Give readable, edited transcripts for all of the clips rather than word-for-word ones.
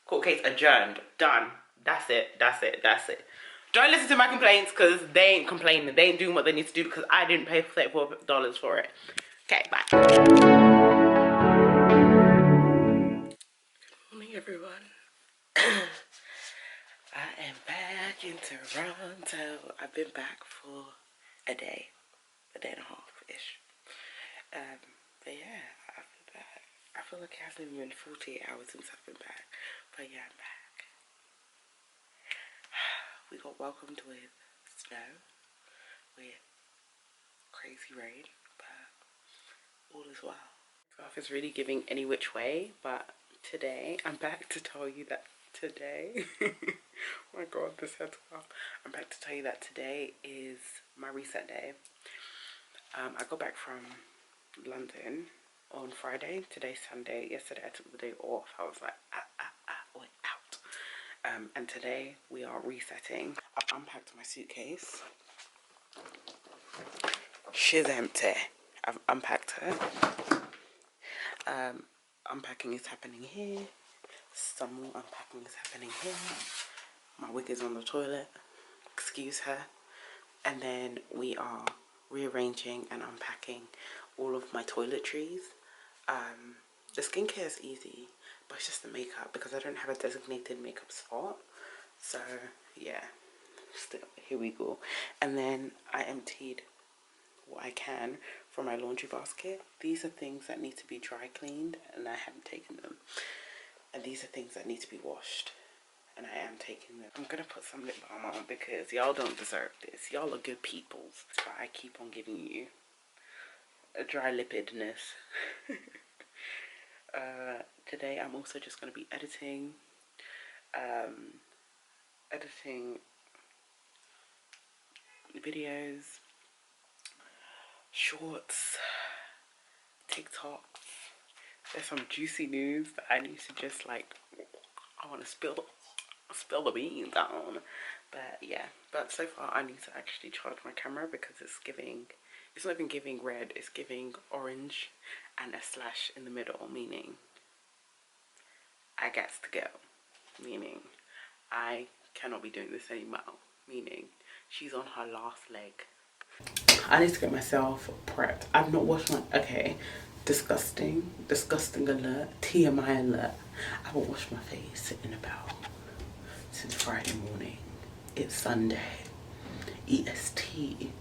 Court case adjourned. Done. That's it. That's it. That's it. Don't listen to my complaints because they ain't complaining. They ain't doing what they need to do because I didn't pay $34 for it. Okay, bye. Good morning, everyone. I am back in Toronto. I've been back for a day and a half-ish. But yeah, I've been back. I feel like it hasn't even been 48 hours since I've been back. But yeah, I'm back. We got welcomed with snow, with crazy rain, but all is well. It's really giving any which way, but today I'm back to tell you that today oh my god, this head's off. I'm back to tell you that today is my reset day. I got back from London on Friday. Today's Sunday. Yesterday I took the day off. I was like we're out. And today we are resetting. I've unpacked my suitcase. She's empty. I've unpacked her. Unpacking is happening here. Some more unpacking is happening here. My wig is on the toilet. Excuse her. And then we are rearranging and unpacking all of my toiletries. The skincare is easy, but it's just the makeup because I don't have a designated makeup spot. So yeah, still here we go. And then I emptied what I can from my laundry basket. These are things that need to be dry cleaned and I haven't taken them. And these are things that need to be washed and I am taking them. I'm gonna put some lip balm on because y'all don't deserve this. Y'all are good peoples, but I keep on giving you a dry lipidness. Today I'm also just going to be editing videos, shorts, TikToks. There's some juicy news that I need to just like, I want to spill the beans on. But yeah, but so far I need to actually charge my camera because it's not even giving red, it's giving orange and a slash in the middle, meaning I got to go, meaning I cannot be doing this anymore, meaning she's on her last leg. I need to get myself prepped. I've not washed my, okay, disgusting alert, TMI alert. I haven't washed my face since Friday morning. It's Sunday, EST,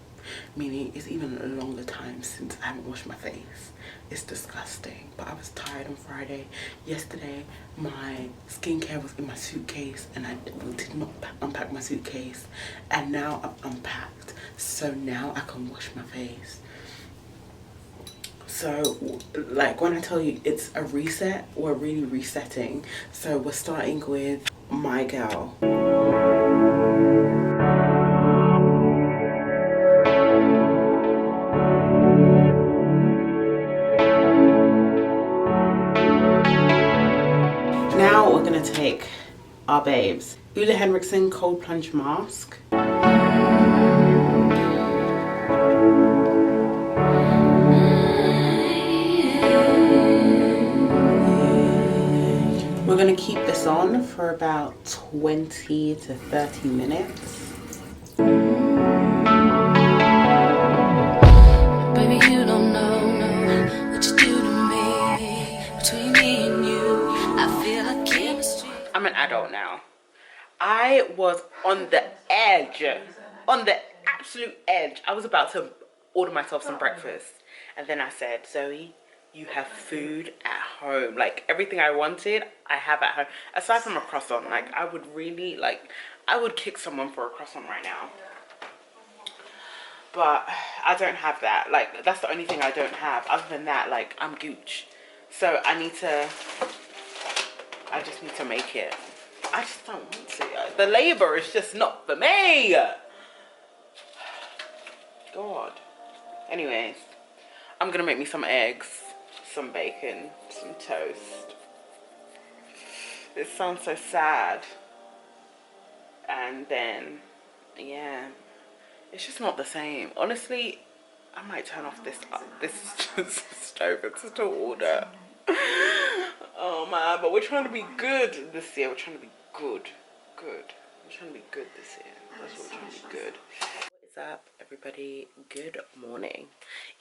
meaning it's even a longer time since I haven't washed my face. It's disgusting, but I was tired on Friday. Yesterday my skincare was in my suitcase and I did not unpack my suitcase, and now I've unpacked, so now I can wash my face. So like when I tell you it's a reset, we're really resetting. So we're starting with my girl. Now we're gonna take our babes. Ole Henriksen Cold Plunge Mask. We're gonna keep this on for about 20 to 30 minutes. Baby, you don't know what you do to me. Between me and you, I feel like chemistry. I'm an adult now. I was on the edge, on the absolute edge. I was about to order myself some breakfast. And then I said, Zoe, you have food at home. Like everything I wanted, I have at home. Aside from a croissant, like I would really I would kick someone for a croissant right now. But I don't have that. Like that's the only thing I don't have. Other than that, like I'm gooch. So I just need to make it. I just don't want to. The labor is just not for me. God. Anyways, I'm gonna make me some eggs, some bacon, some toast. It sounds so sad. And then, yeah, it's just not the same. Honestly, I might turn off this. This is just a stove. It's just an order. Oh man, but we're trying to be good this year. We're trying to be good. We're trying to be good this year. That's what we're trying to be good. What is up, everybody? Good morning.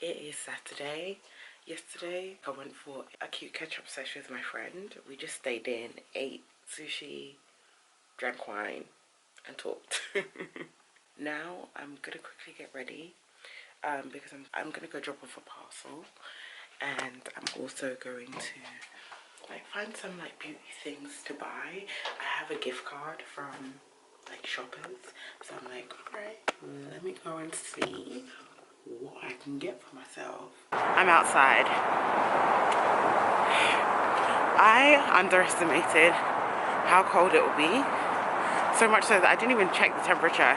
It is Saturday. Yesterday, I went for a cute catch-up session with my friend. We just stayed in, ate sushi, drank wine, and talked. Now, I'm gonna quickly get ready because I'm gonna go drop off a parcel, and I'm also going to like find some like beauty things to buy. I have a gift card from like Shoppers, so I'm like, alright, let me go and see what I can get for myself. I'm outside. I underestimated how cold it will be, so much so that I didn't even check the temperature.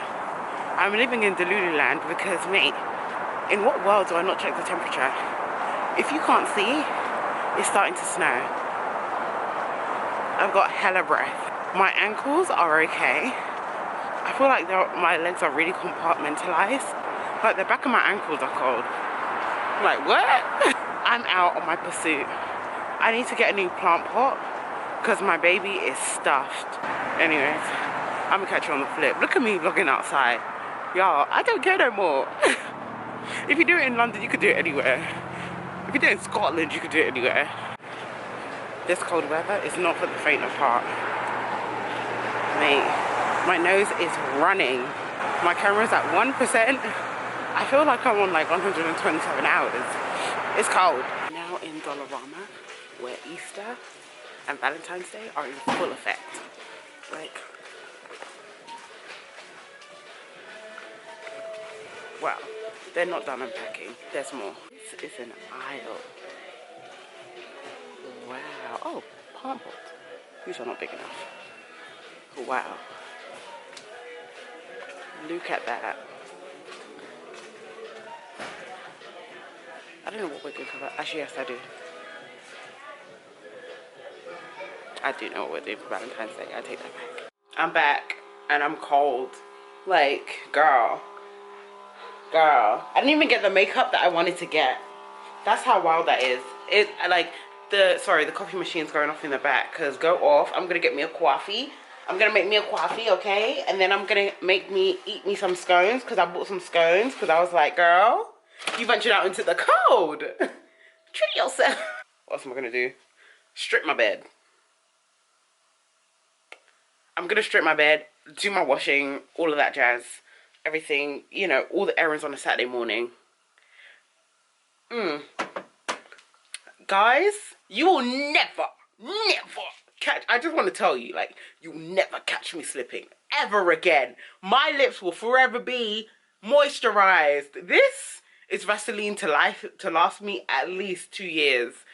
I'm living in Delulu land because, mate, in what world do I not check the temperature? If you can't see, it's starting to snow. I've got hella breath. My ankles are okay. I feel like my legs are really compartmentalized. Like the back of my ankles are cold. I'm like, what? I'm out on my pursuit. I need to get a new plant pot because my baby is stuffed. Anyways, I'm gonna catch you on the flip. Look at me vlogging outside. Y'all, I don't care no more. If you do it in London, you could do it anywhere. If you do it in Scotland, you could do it anywhere. This cold weather is not for the faint of heart. Mate, my nose is running. My camera's at 1%. I feel like I'm on like 127 hours. It's cold. Now in Dollarama, where Easter and Valentine's Day are in full effect. Like, wow, they're not done unpacking. There's more. This is an aisle. Wow. Oh, palm pots. These are not big enough. Wow. Look at that. I don't know what we're doing for that. Actually, yes, I do. I do know what we're doing for Valentine's Day. I take that back. I'm back and I'm cold. Like, girl. I didn't even get the makeup that I wanted to get. That's how wild that is. It like the coffee machine's going off in the back, because go off. I'm gonna get me a coffee. I'm gonna make me a coffee, okay? And then I'm gonna eat me some scones, because I bought some scones because I was like, girl, you ventured out into the cold. Treat yourself. What else am I gonna do? Strip my bed. I'm gonna strip my bed, do my washing, all of that jazz. Everything, you know, all the errands on a Saturday morning. Guys, you will never catch, I just want to tell you, like, you'll never catch me slipping ever again. My lips will forever be moisturized. This is Vaseline to last me at least 2 years.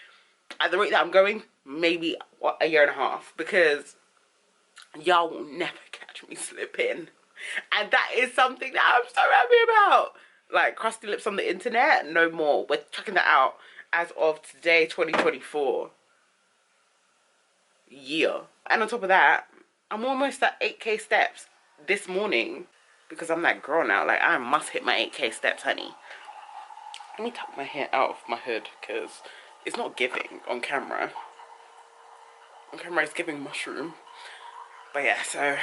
At the rate that I'm going, maybe a year and a half, because y'all will never catch me slipping. And that is something that I'm so happy about. Like, crusty lips on the internet, no more. We're checking that out as of today, 2024. Yeah. And on top of that, I'm almost at 8K steps this morning, because I'm that girl now. Like, I must hit my 8K steps, honey. Let me tuck my hair out of my hood, because it's not giving on camera. On camera, it's giving mushroom. But yeah, so,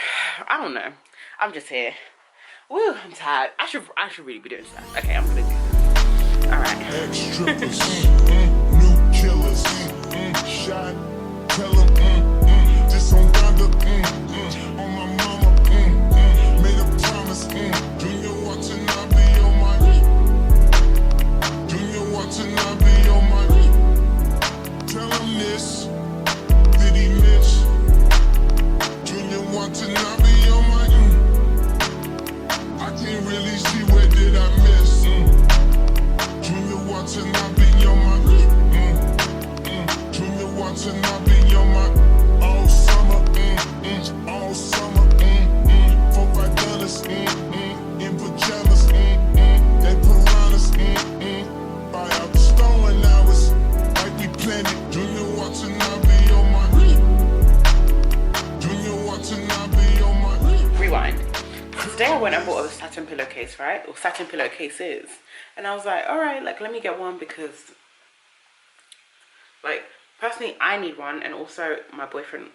I don't know. I'm just here. Woo, I'm tired. I should really be doing stuff. Okay, I'm gonna do this. Alright. Ex-strippers, new killers, shot, tell them, just on Donda, on my mama, made a promise, Junior Watanabe on my, Junior Watanabe on my, tell them this, did he miss, Junior Watanabe on my, I can't really see where did I miss, Junior Watanabe on my, Junior Watanabe on my, all summer, all summer, $4-5, in pajamas, they piranhas, buy out the stolen hours, like we planned it, Junior Watanabe on my, Junior Watanabe on my. Rewind. Today I went and bought a satin pillowcase, right? Or satin pillowcases. And I was like, alright, like, let me get one, because, like, personally, I need one, and also my boyfriend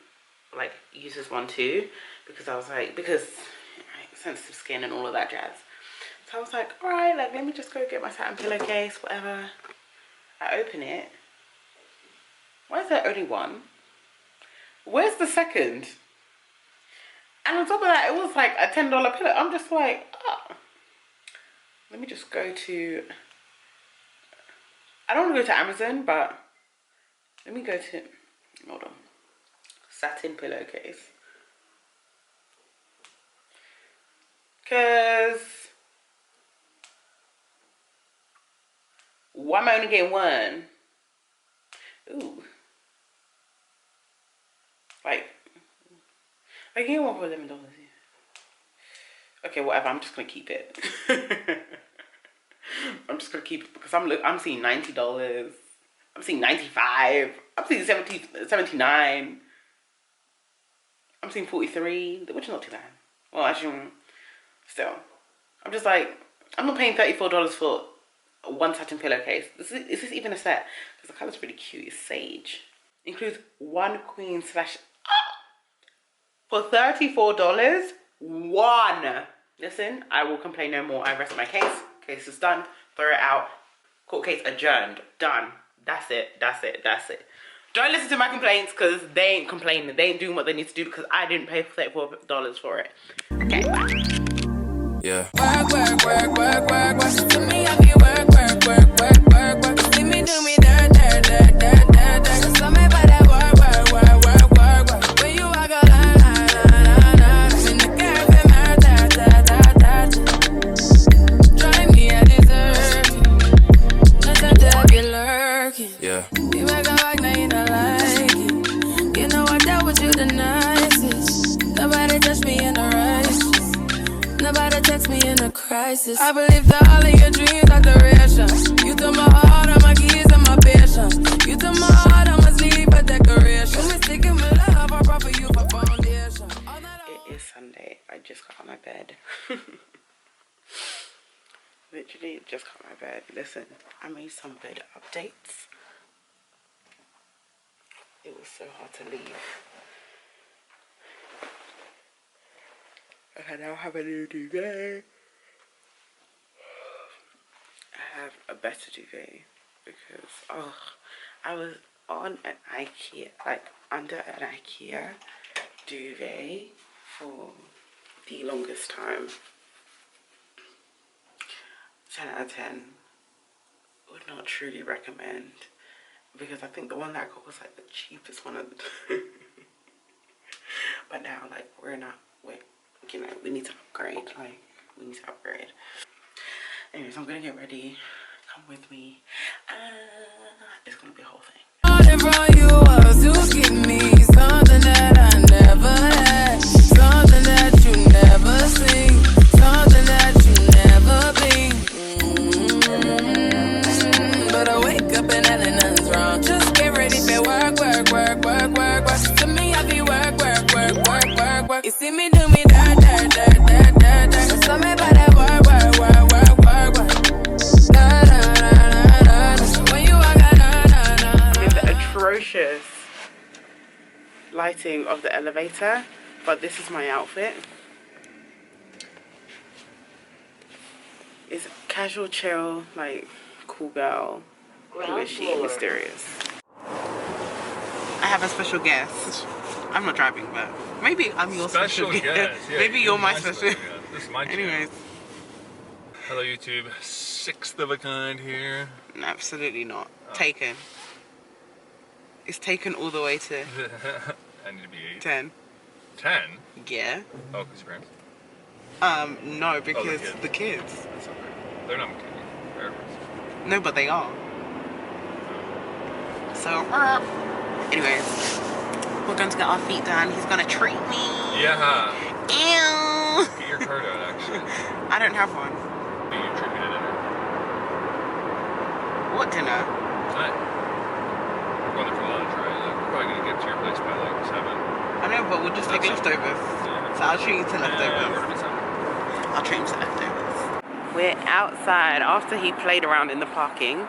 like uses one too, because I was like, because sensitive skin and all of that jazz. So I was like, all right, like let me just go get my satin pillowcase, whatever. I open it. Why is there only one? Where's the second? And on top of that, it was like a $10 pillow. I'm just like, oh. Let me just go to, I don't want to go to Amazon, but let me go to, hold on, satin pillowcase. Because, why am I only getting one? Ooh. Like, I get one for $11. Okay, whatever. I'm just gonna keep it. I'm just gonna keep it because I'm seeing $90. I'm seeing $95. I'm seeing 79. I'm seeing 43, which is not too bad. Well, actually, still, I'm just like, I'm not paying $34 for one satin pillowcase. Is this even a set? Because the color's really cute. It's sage. Includes one queen slash. For $34, one. Listen, I will complain no more. I rest my case. Case is done. Throw it out. Court case adjourned. Done. That's it. That's it. That's it. Don't listen to my complaints because they ain't complaining. They ain't doing what they need to do because I didn't pay $34 for it. Okay, bye. Yeah. Work, work, work, work, work, work. To me, I feel work, work, work, work, work, work. See me do me dirt, dirt, dirt, dirt, dirt, dirt. So me by that work, work, work, work, work, work. When you walk a line, line, line, line, line. In the girl, feel mad, dirt, dirt, dirt, dirt. Drive me a dessert. Listen to if you're lurking. Yeah. You make a like, now you don't like it. You know I dealt with you the nicest. Nobody touched me in the righteous. Nobody text me in a crisis. I believe that all of your dreams are duration. You took my heart, all my keys, and my patience. You took my heart, I must leave a decoration. You mistaken with love, I brought for you for foundation. It is Sunday. I just got out of my bed. Literally just got out of my bed. Listen, I made some bed updates. It was so hard to leave. Okay, now I have a new duvet. I have a better duvet because I was on an IKEA, like under an IKEA duvet for the longest time. 10 out of 10. Would not truly recommend because I think the one that I got was like the cheapest one of the two. But now, like, we're not, you know, we need to upgrade. Like, we need to upgrade. Anyways, I'm gonna get ready. Come with me. It's gonna be a whole thing. All from you was to give me something that I never had, something that you never seen, something that you never been. But I wake up and nothing's wrong. Just get ready for work, work, work, work, work, work. To me, I be work, work, work, work, work, work. You see me do me dirt, dirt, dirt, dirt, dirt, dirt. So me by that work, work, work, work, work, work. Da, da, da, da, da. When you walk out, da, da, da. With the atrocious lighting of the elevator, but this is my outfit. It's casual, chill, like cool girl. Who is she? Mysterious. I have a special guest. I'm not driving, but maybe I'm your special guest. Yeah, maybe you're my special. This is my Anyways. Hello YouTube, sixth of a kind here. No, absolutely not. Taken. It's taken all the way to I need to be 8. 10. 10? Yeah. Oh, because friends? No, because kids. the kids. That's not fair. They're not McKinney. They're friends. No, but they are. So, anyways, we're going to get our feet done. He's going to treat me. Yeah. Ew. Get your card out, actually. I don't have one. You treat me to dinner. What dinner? Tonight. We're going there for lunch, right? Like, we're probably going to get to your place by like 7. I know, but we'll just take leftovers. Yeah. So I'll treat you to leftovers. Yeah, we're 7. I'll treat him to leftovers. We're outside. After he played around in the parking,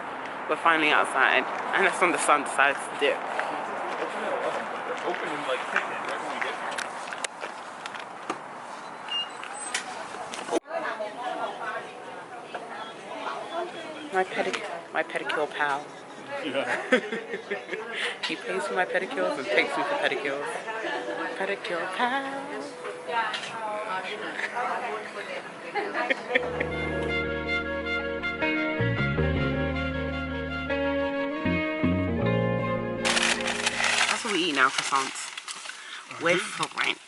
we're finally outside. And that's when the sun decides to dip. like picnic right when we get My pedicure pal. Yeah. He pays for my pedicures and takes me for pedicures. Pedicure pal. That's what we eat now, croissants. With French.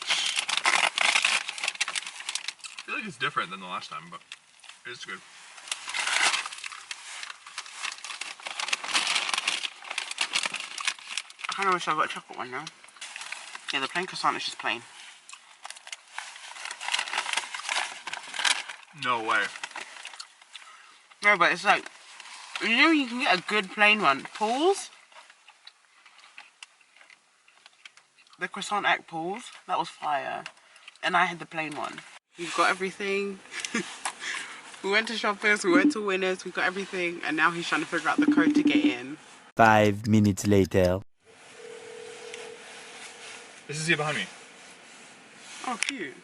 I feel like it's different than the last time, but it's good. I kind of wish I got a chocolate one now. Yeah, the plain croissant is just plain. No way. No, but it's like, you know, you can get a good plain one. Paul's? The croissant at Paul's, that was fire. And I had the plain one. We've got everything. We went to Shoppers, we went to Winners, we got everything. And now he's trying to figure out the code to get in. 5 minutes later. This is here behind me. Oh, cute.